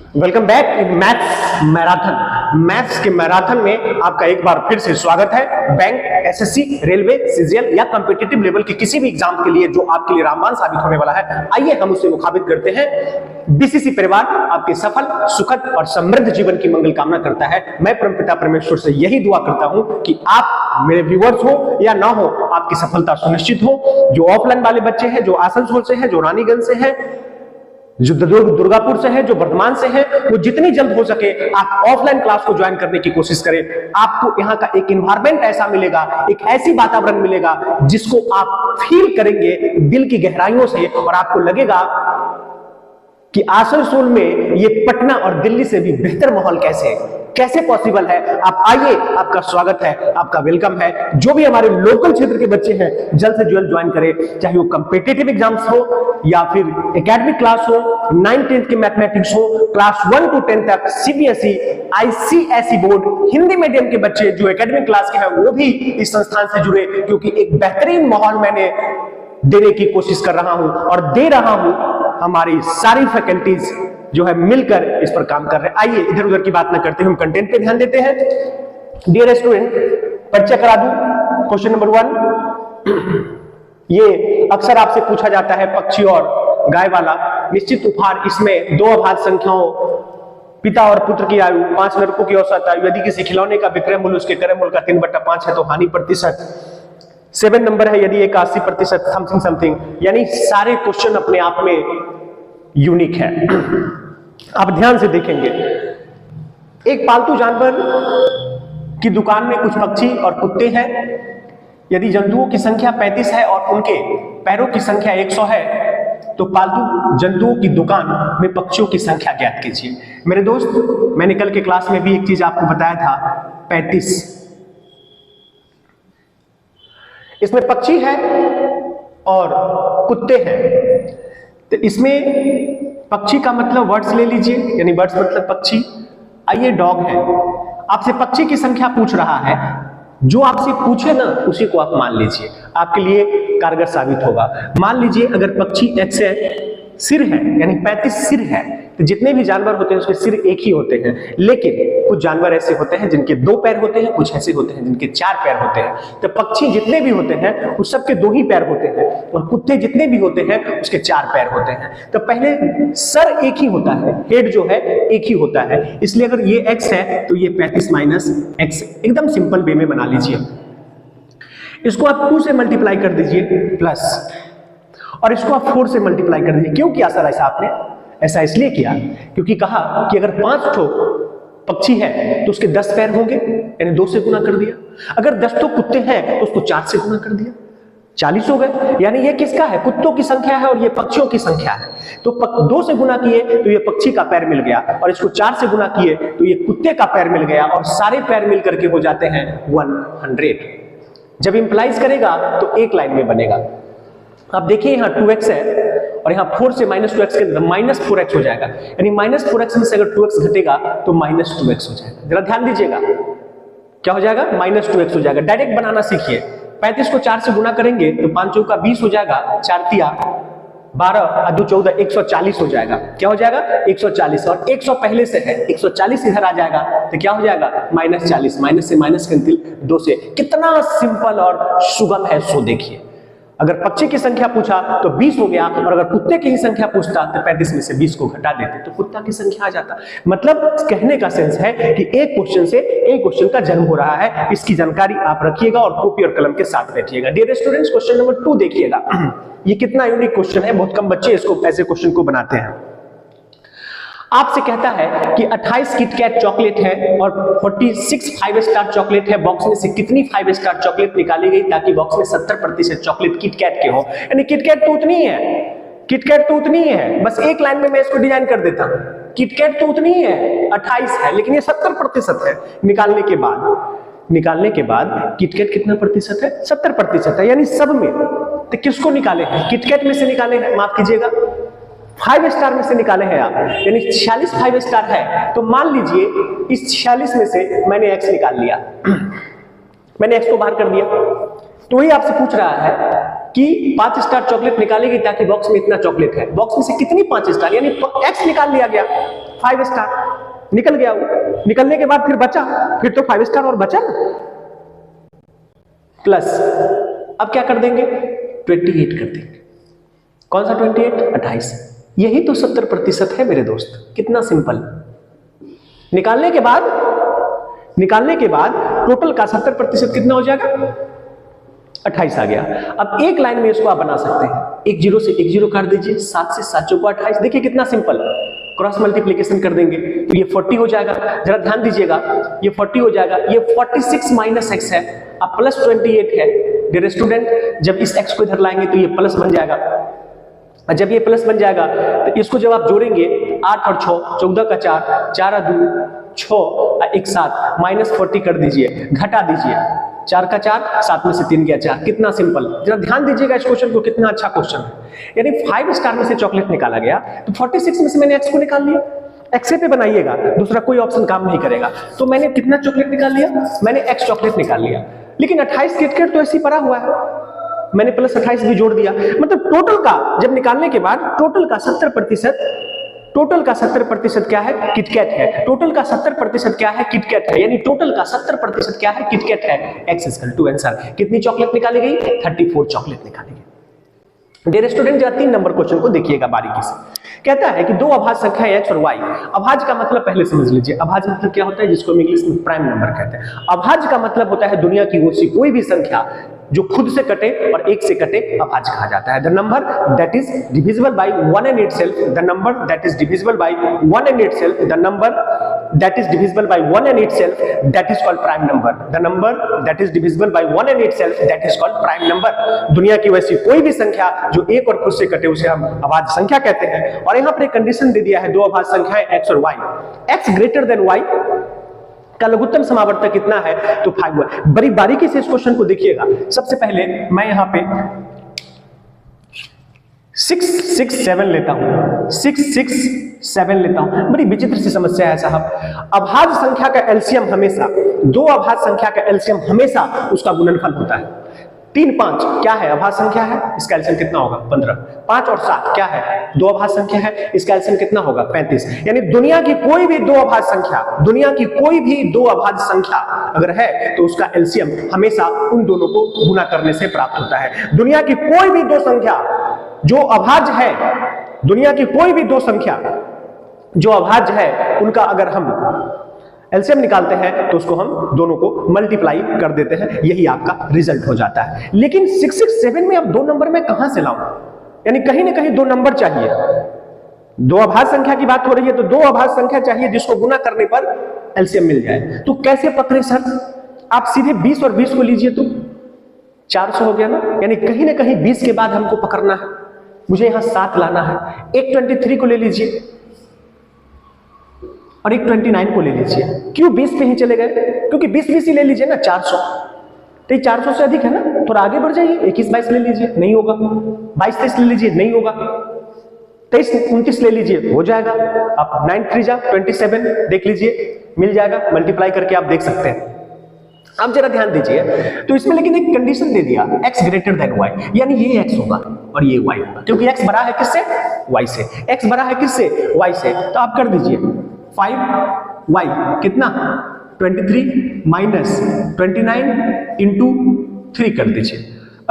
Welcome back maths marathon. Maths के marathon में आपका एक बार फिर से स्वागत है। बैंक, एसएससी, रेलवे, सीजीएल या कॉम्पिटिटिव लेवल के किसी भी एग्जाम के लिए जो आपके लिए रामबाण साबित होने वाला है, आइए हम उससे मुखाबित करते हैं। बीसीसी परिवार आपके सफल, सुखद और समृद्ध जीवन की मंगल कामना करता है। मैं परमपिता परमेश्वर से यही दुआ करता हूं कि आप मेरे व्यूअर्स हो या ना हो, आपकी सफलता सुनिश्चित हो। जो ऑफलाइन वाले बच्चे हैं, जो आसनसोल से हैं, जो रानीगंज से हैं, जो दुर्गापुर से है, जो वर्धमान से है, वो जितनी जल्द हो सके आप ऑफलाइन क्लास को ज्वाइन करने की कोशिश करें। आपको यहाँ का एक एनवायरनमेंट ऐसा मिलेगा, एक ऐसी वातावरण मिलेगा जिसको आप फील करेंगे दिल की गहराइयों से, और आपको लगेगा कि आसनसोल में ये पटना और दिल्ली से भी बेहतर माहौल कैसे पॉसिबल है। आप आइए, आपका स्वागत है, आपका वेलकम है। जो भी हमारे लोकल क्षेत्र के बच्चे हैं जल्द से जल्द ज्वाइन करें, चाहे वो कॉम्पिटिटिव एग्जाम्स हो या फिर एकेडमिक क्लास हो, 9th-10th के मैथमेटिक्स हो, क्लास 1 to 10 तक CBSE, ICSE board, Hindi medium के बच्चे जो एकेडमिक क्लास के हैं वो भी इस संस्थान से जुड़े, क्योंकि एक बेहतरीन माहौल मैंने देने की कोशिश कर रहा हूं और दे रहा हूं। हमारी सारी फैकल्टीज जो है मिलकर इस पर काम कर रहे हैं। आइए इधर उधर की बात ना करते हुए हम कंटेंट पे ध्यान देते हैं। डियर स्टूडेंट, परिचय करा दूं। क्वेश्चन नंबर 1, ये अक्सर आपसे पूछा जाता है पक्षी और गाय वाला। निश्चित उपहार, इसमें दो अभाज्य संख्याओं पिता और पुत्र की आयु, 5 लड़कों की औसत आयु, यदि किसी खिलौने का विक्रय मूल्य उसके क्रय मूल्य का 3/5 है तो हानि प्रतिशत 7 नंबर है, यदि 81% समथिंग। यानी सारे क्वेश्चन अपने आप में यूनिक है। आप ध्यान से देखेंगे, एक पालतू जानवर की दुकान में कुछ पक्षी और कुत्ते हैं। यदि जंतुओं की संख्या 35 है और उनके पैरों की संख्या 100 है तो पालतू जंतुओं की दुकान में पक्षियों की संख्या ज्ञात कीजिए। मेरे दोस्त, मैंने कल के क्लास में भी एक चीज आपको बताया था, 35। इसमें पक्षी है और कुत्ते हैं, तो इसमें पक्षी का मतलब वर्ड्स ले लीजिए, यानी वर्ड्स मतलब पक्षी। आइए डॉग है, आपसे पक्षी की संख्या पूछ रहा है, जो आपसे पूछे ना उसी को आप मान लीजिए, आपके लिए कारगर साबित होगा। मान लीजिए अगर पक्षी x है, सिर है, यानी 35 सिर है, तो जितने भी जानवर होते हैं उसके सिर एक ही होते हैं। लेकिन कुछ जानवर ऐसे होते हैं जिनके 2 पैर होते हैं, कुछ ऐसे होते हैं जिनके 4 पैर होते हैं। तो पक्षी जितने भी होते हैं उस सबके 2 ही पैर होते हैं, और कुत्ते जितने भी होते हैं उसके 4 पैर होते हैं। तो पहले सर एक ही होता है, हेड जो है एक ही होता है, इसलिए अगर ये x है तो ये 35 माइनस x, एकदम सिंपल वे में बना लीजिए। इसको आप 2 से मल्टीप्लाई कर दीजिए प्लस, और इसको आप 4 से मल्टीप्लाई कर दीजिए। क्यों किया सर ऐसा आपने? ऐसा इसलिए किया क्योंकि कहा कि अगर 5 ठो पक्षी है तो उसके 10 पैर होंगे, यानी 2 से गुना कर दिया। अगर 10 तो कुत्ते हैं तो उसको 4 से गुना कर दिया, 40 हो गए। यानी ये किसका है? कुत्तों की संख्या है और ये पक्षियों की संख्या है। तो 2 से गुना किए तो ये पक्षी का पैर मिल गया, और इसको 4 से गुना किए तो ये कुत्ते का पैर मिल गया, और सारे पैर मिल करके हो जाते हैं 100। जब इंप्लाइज करेगा तो एक लाइन में बनेगा। आप देखिए यहाँ 2x है और यहाँ 4 से -2x के -4x हो जाएगा, यानी -4x में से अगर 2x घटेगा तो -2x हो जाएगा। जरा ध्यान दीजिएगा, क्या हो जाएगा? -2x हो जाएगा। डायरेक्ट बनाना सीखिए। 35 को 4 से गुना करेंगे तो 5 चौका 20 हो जाएगा, 4 तिया 12 और 2 14, 140 हो जाएगा। क्या हो जाएगा? 140, और 100 पहले से है, 140 इधर आ जाएगा तो क्या हो जाएगा? -40, माइनस से माइनस कैंसिल, 2 से। कितना सिंपल और सुगम है, सो देखिए। अगर पक्षी की संख्या पूछा तो 20 हो गया, और अगर कुत्ते की ही संख्या पूछता तो 35 में से 20 को घटा देते तो कुत्ता की संख्या आ जाता। मतलब कहने का सेंस है कि एक क्वेश्चन से एक क्वेश्चन का जन्म हो रहा है। इसकी जानकारी आप रखिएगा और कॉपी और कलम के साथ बैठिएगा। डियर स्टूडेंट्स, क्वेश्चन नंबर 2 देखिएगा। ये कितना यूनिक क्वेश्चन है, बहुत कम बच्चे इसको ऐसे क्वेश्चन को बनाते हैं। आपसे कहता है कि 28 किटकैट चॉकलेट है और 46 5 स्टार चॉकलेट है। बॉक्स में से कितनी 5 स्टार चॉकलेट निकाली गई ताकि बॉक्स में 70% चॉकलेट किटकैट के हो? यानी किटकैट तो उतनी ही है, किटकैट तो उतनी ही है, बस एक लाइन में मैं इसको डिजाइन कर देता हूं। किटकैट तो उतनी ही है, 28 है, लेकिन ये 70% है। निकालने के बाद किटकैट कितना प्रतिशत है? 70% है, यानी सब में। तो किसको निकाले हैं? किटकैट में से निकाले हैं, माफ कीजिएगा 5 स्टार में से निकाले हैं आप, यानी 46 5 स्टार है। तो मान लीजिए इस 46 में से मैंने x निकाल लिया, मैंने x को बाहर कर दिया। तो वही आपसे पूछ रहा है कि 5 स्टार चॉकलेट निकालेगी ताकि बॉक्स में इतना चॉकलेट है, बॉक्स में से कितनी 5 स्टार, यानी एक्स निकाल लिया गया, 5 स्टार निकल गया। वो निकलने के बाद फिर बचा, फिर तो 5 स्टार और बचा ना, प्लस अब क्या कर देंगे, 28 कर देंगे। कौन सा 28? 28। यही तो 70% है मेरे दोस्त, कितना सिंपल। निकालने के बाद टोटल का 70% कितना हो जाएगा, 28 आ गया। अब एक लाइन में इसको आप बना सकते हैं, एक जीरो से एक जीरो काट दीजिए, 7 से 7 चौको 28। देखिए कितना सिंपल, क्रॉस मल्टीप्लीकेशन कर देंगे तो ये 40 हो जाएगा। जरा ध्यान दीजिएगा, ये 40 हो जाएगा, ये 46 माइनस एक्स है, अब प्लस 28 है। डियर स्टूडेंट, जब इस एक्स को इधर लाएंगे तो ये प्लस बन जाएगा, और जब ये प्लस बन जाएगा तो इसको जब आप जोड़ेंगे 8 और 6, 14 का 4, 4 और 2 6 और 1 7, माइनस 40 कर दीजिए, घटा दीजिए, 4 का 4, 7 में से 3 गया 4। कितना सिंपल। जरा ध्यान दीजिएगा इस क्वेश्चन को, कितना अच्छा क्वेश्चन है। यानी 5 स्टार में से चॉकलेट निकाला गया, तो 46 में से मैंने एक्स को निकाल लिया। एक्स पे बनाइएगा, दूसरा कोई ऑप्शन काम नहीं करेगा। तो मैंने कितना चॉकलेट निकाल लिया, मैंने एक्स चॉकलेट निकाल लिया। लेकिन 28 किटकैट तो ऐसे ही पड़ा हुआ है, मैंने प्लस 28 भी जोड़ दिया। मतलब टोटल का जब निकालने के बाद टोटल का 70%, टोटल का 70% क्या है, किटकैट है। टोटल का 70% क्या है, किटकैट है। यानी टोटल का 70% क्या है, किटकैट है। X equal to answer. कितनी चॉकलेट निकाली गई, 34 चॉकलेट निकाली गई। डियर स्टूडेंट, जरा 3 नंबर क्वेश्चन को देखिएगा बारीकी से। कहता है कि 2 अभाज्य संख्या एक्स और वाई। अभाज्य का मतलब पहले समझ लीजिए, अभाज्य मतलब क्या होता है, जिसको हम इंग्लिश में प्राइम नंबर कहते हैं। अभाज्य का मतलब होता है दुनिया की वो सी कोई भी संख्या जो खुद से कटे और 1 से कटे, अभाज्य कहा जाता है। The number that is divisible by 1 and itself, the number that is divisible by 1 and itself, the number that is divisible by 1 and itself, that is called prime number. The number that is divisible by 1 and itself, that is called prime number. दुनिया की वैसी कोई भी संख्या जो 1 और खुद से कटे, उसे हम अभाज्य संख्या कहते हैं। और यहां पर एक कंडीशन दे दिया है, 2 अभाज्य संख्याएं एक्स और Y. X greater than Y का लघुत्तम समावर्तक कितना है, तो 5 है। बड़ी बारीकी से इस क्वेश्चन को देखिएगा। सबसे पहले मैं यहां पे 6 6 7 लेता हूं, 6 6 7 लेता हूं। बड़ी विचित्र सी समस्या है साहब। अभाज्य संख्या का एलसीएम हमेशा, 2 अभाज्य संख्या का एलसीएम हमेशा उसका गुणनफल होता है। 3 5 क्या है, अभाज्य संख्या है, इसका एलसीएम कितना होगा, 15। 5 और 7 क्या है, 2 अभाज्य संख्या है, इसका एलसीएम कितना होगा, 35। यानी दुनिया की कोई भी 2 अभाज्य संख्या, दुनिया की कोई भी 2 अभाज्य संख्या अगर है तो उसका एलसीएम हमेशा उन दोनों को गुना करने से प्राप्त होता है। दुनिया की कोई भी 2 संख्या जो अभाज्य है, दुनिया की कोई भी 2 संख्या जो अभाज्य है, उनका अगर हम एलसीएम निकालते हैं तो उसको हम दोनों को मल्टीप्लाई कर देते हैं, यही आपका रिजल्ट हो जाता है। लेकिन 6 6 7 में अब 2 नंबर में कहां से लाऊं, यानी कहीं ना कहीं 2 नंबर चाहिए। 2 अभाज्य संख्या की बात हो रही है तो 2 अभाज्य संख्या चाहिए जिसको गुना करने पर एलसीएम मिल जाए। तो कैसे पकड़े सर, आप सीधे 20 और 20 को लीजिए तो 400 हो गया ना। यानी कहीं ना कहीं 20 के बाद हमको पकड़ना है, मुझे यहां 7 लाना है। एक 23 को ले लीजिए और एक 29 को ले लीजिए। क्यों 20 पे ही चले गए, क्योंकि 20 20 ही ले लीजिए ना, 400। तो ये 400 से अधिक है ना, थोड़ा आगे बढ़ जाइए, 21 22 ले लीजिए, नहीं होगा। 22 23 ले लीजिए, नहीं होगा। 23 29 ले लीजिए, हो जाएगा। आप 9 3 जा 27 देख लीजिए, मिल जाएगा। मल्टीप्लाई करके आप देख सकते हैं। अब जरा ध्यान दीजिए, तो इसमें लेकिन एक कंडीशन दे दिया, x ग्रेटर देन y, यानी ये x होगा और ये y होगा, क्योंकि x बड़ा है किससे, y से। x बड़ा है किससे, y से। तो आप कर दीजिए 5y कितना, 23 माइनस 29 इंटू 3 कर दीजिए।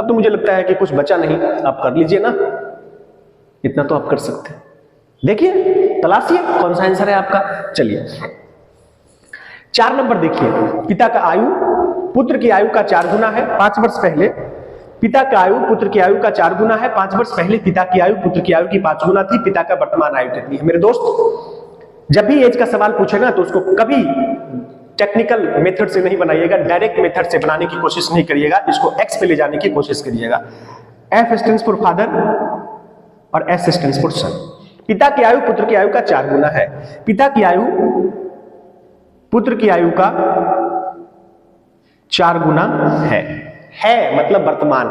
अब तो मुझे लगता है कि कुछ बचा नहीं, आप कर लीजिए ना, इतना तो आप कर सकते हैं। देखिए, तलाशिए कौन सा आंसर है आपका। चलिए 4 नंबर देखिए, पिता का आयु पुत्र की आयु का 4 गुना है 5 वर्ष पहले। पिता का आयु पुत्र की आयु का 4 गुना है 5 वर्ष पहले। पिता की आयु पुत्र की आयु की 5 गुना थी। पिता का वर्तमान आयु कितनी है। मेरे दोस्त, जब भी एज का सवाल पूछे ना तो उसको कभी टेक्निकल मेथड से नहीं बनाइएगा, डायरेक्ट मेथड से बनाने की कोशिश नहीं करिएगा, इसको एक्स पे ले जाने की कोशिश करिएगा। एफ स्टैंड्स फॉर फादर और एस स्टैंड्स फॉर सन। पिता की आयु पुत्र की आयु का 4 गुना है। पिता की आयु पुत्र की आयु का 4 गुना है मतलब वर्तमान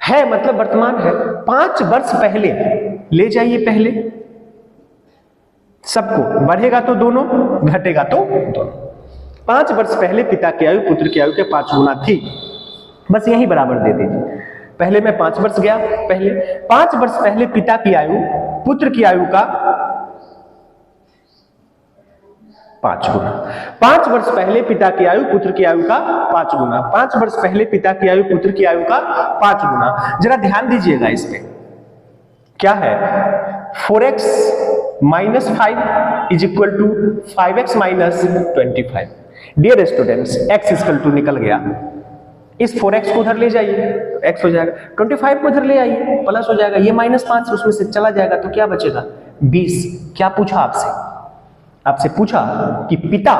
है मतलब वर्तमान है। 5 वर्ष पहले ले जाइए, पहले सबको, बढ़ेगा तो दोनों, घटेगा तो दोनों। 5 वर्ष पहले पिता की आयु पुत्र की आयु के 5 गुना थी, बस यही बराबर दे दीजिए। पहले मैं 5 वर्ष गया, पहले 5 वर्ष पहले पिता की आयु पुत्र की आयु का 5 गुना। 5 वर्ष पहले पिता की आयु पुत्र की आयु का 5 गुना। 5 वर्ष पहले पिता की आयु पुत्र की आयु का 5 गुना। जरा ध्यान दीजिएगा इस पे क्या है, 4x minus 5 is equal to 5x minus 25। Dear students, x equal to निकल गया, इस 4x को उधर ले जाइए तो x हो जाएगा, 25 को उधर ले आइए प्लस हो जाएगा, ये -5 उसमें से चला जाएगा तो क्या बचेगा 20। क्या पूछा आपसे? आपसे पूछा कि पिता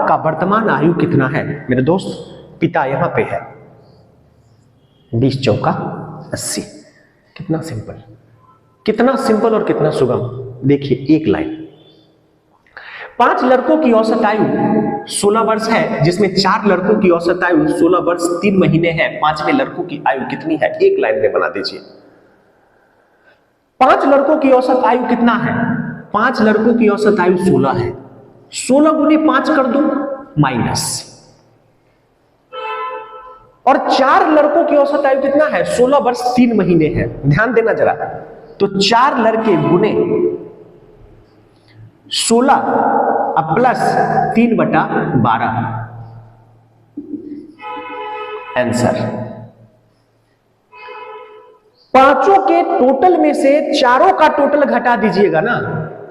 का वर्तमान आयु कितना है। मेरे दोस्त पिता यहां पे है, 20 चौका 80। कितना सिंपल, कितना सिंपल और कितना सुगम। देखिए एक लाइन, 5 लड़कों की औसत आयु 16 वर्ष है, जिसमें 4 लड़कों की औसत आयु 16 वर्ष 3 महीने है। 5वें लड़कों की आयु कितनी है? एक लाइन में बना दीजिए। 5 लड़कों की औसत आयु कितना है? 5 लड़कों की औसत आयु 16 है। 16 गुने 5 कर दो माइनस, और 4 लड़कों की औसत आयु कितना है? 16 वर्ष 3 महीने है। ध्यान देना जरा, तो 4 लड़के गुने 16 प्लस 3/12 आंसर। पांचों के टोटल में से चारों का टोटल घटा दीजिएगा ना,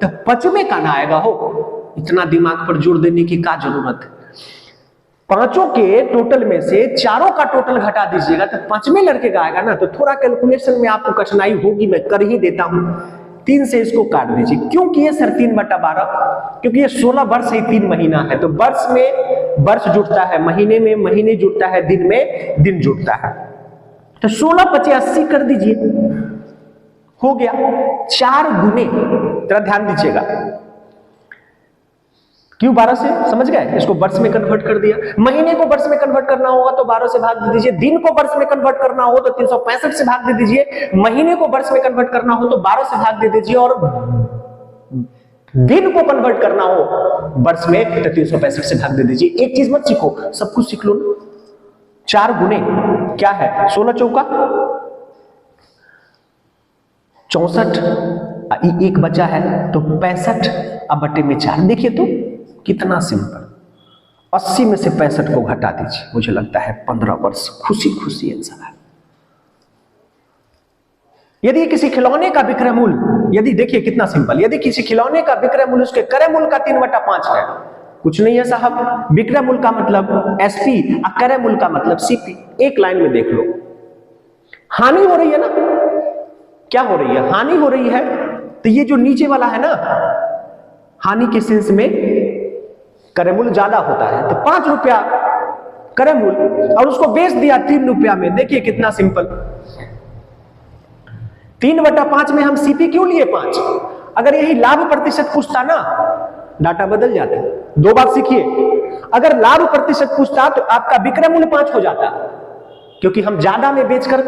तो 5वें का ना आएगा हो। इतना दिमाग पर जोर देने की क्या जरूरत है? पांचों के टोटल में से चारों का टोटल घटा दीजिएगा तो 5वें लड़के का आएगा ना। तो थोड़ा कैलकुलेशन में आपको कठिनाई होगी, मैं कर ही देता हूं। 3 से इसको काट दीजिए। क्यों किए सर 3/12? क्योंकि ये 16 वर्ष ही 3 महीना है, तो वर्ष में वर्ष जुड़ता है, महीने में महीने जुड़ता है, दिन में दिन जुड़ता है। तो 16 × 80 कर दीजिए, हो गया 4 गुने। जरा ध्यान दीजिएगा, क्यों 12 से? समझ गए? इसको वर्ष में कन्वर्ट कर दिया। महीने को वर्ष में कन्वर्ट करना होगा तो 12 से भाग दे दीजिए। दिन को वर्ष में कन्वर्ट करना हो तो 365 से भाग दे दीजिए। महीने को वर्ष में कन्वर्ट करना हो तो 12 से भाग दे दीजिए, और दिन को कन्वर्ट करना हो वर्ष में तो 365 से भाग दे दीजिए। एक चीज मत सीखो, सब कुछ सीख लो ना। 4 गुने क्या है? 16 चौका 64, एक बचा है तो 65/4। देखिए तो कितना सिंपल। 80 में से 65 को घटा दीजिए, मुझे लगता है 15 वर्ष। खुशी खुशी आंसर है। यदि किसी खिलौने का विक्रय मूल्य, यदि देखिए कितना सिंपल, यदि किसी खिलौने का विक्रय मूल्य उसके क्रय मूल्य का 3/5 है, कुछ नहीं है साहब। विक्रय मूल्य का मतलब एसपी और क्रय मूल्य का मतलब सीपी। एक लाइन में देख लो, हानि हो रही है ना? क्या हो रही है? हानि हो रही है। तो ये जो नीचे वाला है ना, हानि के सेंस में क्रय मूल्य ज्यादा होता है, तो 5 रुपया क्रय मूल्य और उसको बेच दिया 3 रुपया में। देखिए कितना सिंपल। 3/5 में हम सीपी क्यों लिए 5? अगर यही लाभ प्रतिशत पूछता ना, डाटा बदल जाता। 2 बात सीखिए, अगर लाभ प्रतिशत पूछता तो आपका विक्रय मूल्य 5 हो जाता, क्योंकि हम ज्यादा में बेचकर,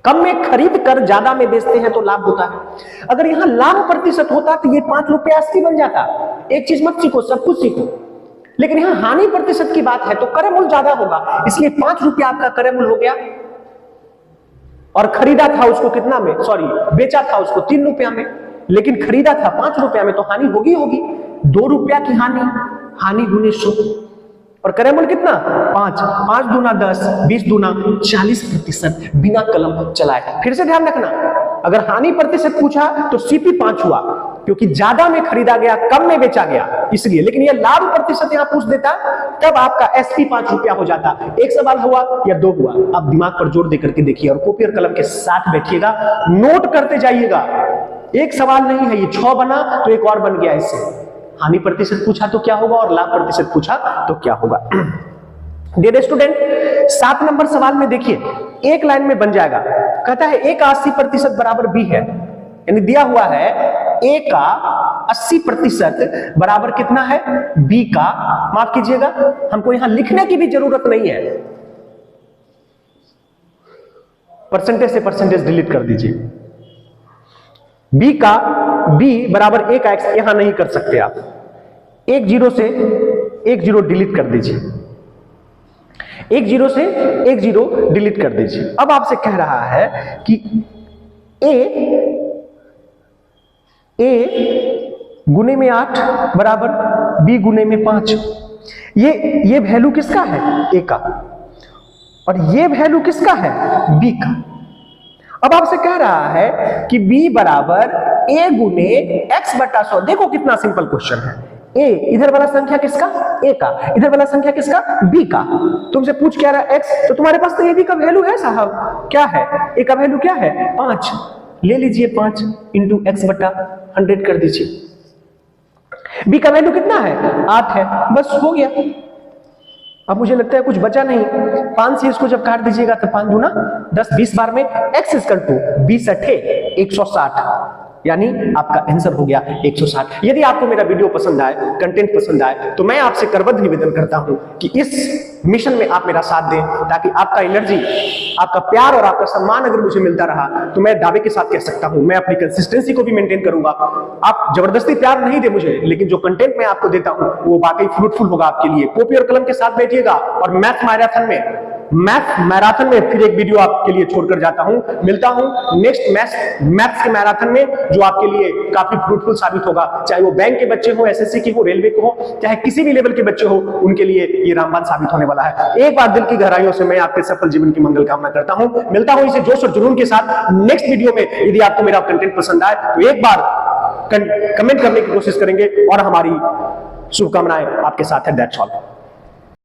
कम में खरीद कर ज्यादा में बेचते हैं तो लाभ होता है। अगर यहां लाभ प्रतिशत होता तो ये 5 रुपया 80 बन जाता। एक चीज मत सीखो, सब कुछ सीखो। लेकिन यहां हानि प्रतिशत की बात है तो क्रय मूल्य ज्यादा होगा, इसलिए 5 रुपया आपका क्रय मूल्य हो गया। और खरीदा था उसको कितना में? सॉरी, बेचा था उसको 3 रुपया में, लेकिन खरीदा था 5 रुपया में, तो हानि होगी 2 रुपया की हानि। हानि गुने 100 और क्रय मूल्य कितना? 5। 5 दूना 10, 20 दूना 40% बिना कलम चलाए। फिर से ध्यान रखना, अगर हानि प्रतिशत पूछा तो सीपी 5 हुआ, क्योंकि ज्यादा में खरीदा गया, कम में बेचा गया, इसलिए। लेकिन यह लाभ प्रतिशत यहां पूछ देता तब आपका एसपी 5 रुपया हो जाता। एक सवाल हुआ या 2 हुआ? आप दिमाग पर जोर देकर के देखिए और कॉपी और कलम के साथ बैठिएगा, नोट करते जाइएगा। एक सवाल नहीं है ये, 6 बना तो एक और बन गया इससे। हानि प्रतिशत पूछा तो क्या होगा और लाभ प्रतिशत पूछा तो क्या होगा। डियर स्टूडेंट, 7 नंबर सवाल में देखिए, एक लाइन में बन जाएगा। कहता है a का 80% बराबर b है, यानी दिया हुआ है a का 80% बराबर कितना है? b का, माफ कीजिएगा, हमको यहां लिखने की भी जरूरत नहीं है, परसेंटेज से परसेंटेज डिलीट कर दीजिए। b का b बराबर a का x यहां नहीं कर सकते आप, 1 0 से 1 0 डिलीट कर दीजिए। एक जीरो से एक जीरो डिलीट कर दीजिए। अब आपसे कह रहा है कि ए गुने में 8 बराबर बी गुने में 5। ये वैल्यू किसका है? ए का। और ये वैल्यू किसका है? बी का। अब आपसे कह रहा है कि b बराबर a गुने x बटा 100। देखो कितना सिंपल क्वेश्चन है। a इधर वाला संख्या किसका? a का। इधर वाला संख्या किसका? b का। तुमसे पूछ क्या रहा है? x। तो तुम्हारे पास तो a b का वैल्यू है साहब। क्या है? a का वैल्यू क्या है? 5। ले लीजिए 5 इंटू x बटा 100 कर दीजिए। b का वैल्यू कितना है? 8 है। बस हो गया। अब मुझे लगता है कुछ बचा नहीं। 5 से इसको जब काट दीजिएगा तो 5 दूना 10, 20 बार में x इक्वल टू 20 अठे 160, यानी आपका आंसर हो गया 160। यदि आपको मेरा वीडियो पसंद आए, कंटेंट पसंद आए, तो मैं आपसे करबद्ध निवेदन करता हूं कि इस मिशन में आप मेरा साथ दें, ताकि आपका एनर्जी, आपका प्यार और आपका सम्मान अगर मुझे मिलता रहा तो मैं दावे के साथ कह सकता हूं मैं अपनी कंसिस्टेंसी को भी मेंटेन करूंगा। आप जबरदस्ती प्यार नहीं दे मुझे, लेकिन जो कंटेंट मैं आपको देता हूं वो वाकई फ्रूटफुल होगा आपके लिए। कॉपी और कलम के साथ बैठिएगा और मैथ मैराथन में फिर एक वीडियो आपके लिए छोड़कर जाता हूं। मिलता हूं नेक्स्ट मैथ्स के मैराथन में, जो आपके लिए काफी फ्रूटफुल साबित होगा। चाहे वो बैंक के बच्चे हो, एसएससी के हो, रेलवे के हो, चाहे किसी भी लेवल के बच्चे हो, उनके लिए ये रामबाण साबित होने वाला है। एक बार दिल की गहराइयों से मैं आपके सफल जीवन की मंगल कामना करता हूं। मिलता हूं इसे जोश और जुनून के साथ नेक्स्ट वीडियो में। यदि आपको मेरा कंटेंट पसंद आए तो एक बार कमेंट करने की कोशिश करेंगे और हमारी शुभकामनाएं आपके साथ है। That's all.